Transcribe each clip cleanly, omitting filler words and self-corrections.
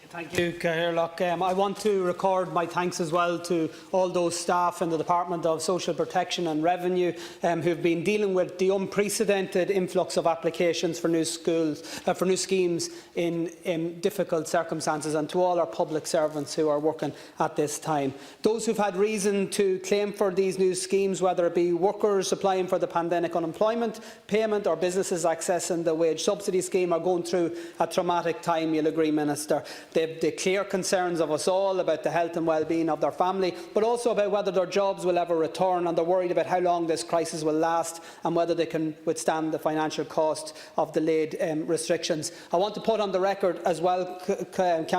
Thank you, Caherlock. I want to record my thanks as well to all those staff in the Department of Social Protection and Revenue who have been dealing with the unprecedented influx of applications for new schemes in difficult circumstances, and to all our public servants who are working at this time. Those who have had reason to claim for these new schemes, whether it be workers applying for the pandemic unemployment payment or businesses accessing the wage subsidy scheme, are going through a traumatic time, you'll agree, Minister. They have the clear concerns of us all about the health and well-being of their family, but also about whether their jobs will ever return, and they're worried about how long this crisis will last and whether they can withstand the financial cost of delayed restrictions. I want to put on the record as well,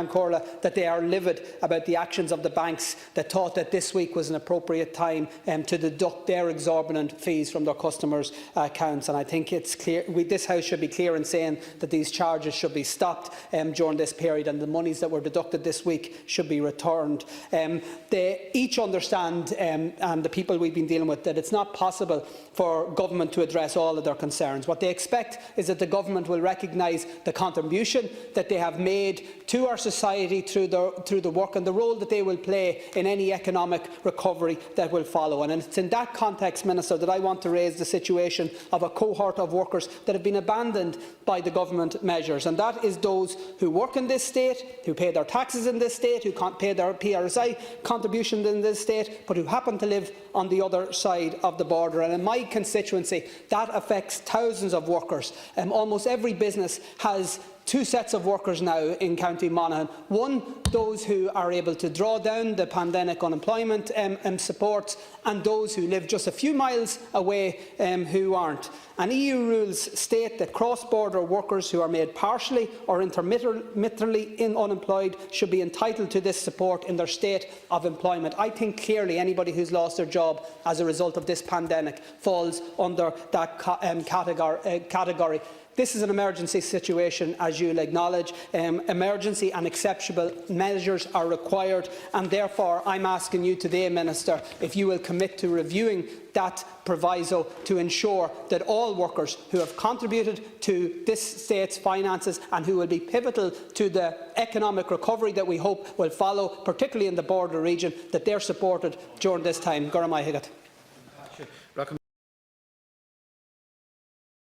Corla, that they are livid about the actions of the banks that thought that this week was an appropriate time to deduct their exorbitant fees from their customers' accounts. And I think it's clear, this House should be clear in saying that these charges should be stopped during this period, and the monies that were deducted this week should be returned. They each understand, and the people we've been dealing with, that it's not possible for government to address all of their concerns. What they expect is that the government will recognise the contribution that they have made to our society through the work and the role that they will play in any economic recovery that will follow. And it's in that context, Minister, that I want to raise the situation of a cohort of workers that have been abandoned by the government measures, and that is those who work in this state, who pay their taxes in this state, who can't pay their PRSI contributions in this state, but who happen to live on the other side of the border. And in my constituency, that affects thousands of workers. Almost every business has two sets of workers now in County Monaghan. One, those who are able to draw down the pandemic unemployment support, and those who live just a few miles away who aren't. And EU rules state that cross-border workers who are made partially or intermittently unemployed should be entitled to this support in their state of employment. I think clearly anybody who's lost their job as a result of this pandemic falls under that category. This is an emergency situation, as you will acknowledge. Emergency and exceptional measures are required, and therefore I am asking you today, Minister, if you will commit to reviewing that proviso to ensure that all workers who have contributed to this state's finances and who will be pivotal to the economic recovery that we hope will follow, particularly in the border region, that they are supported during this time. Guramahigat.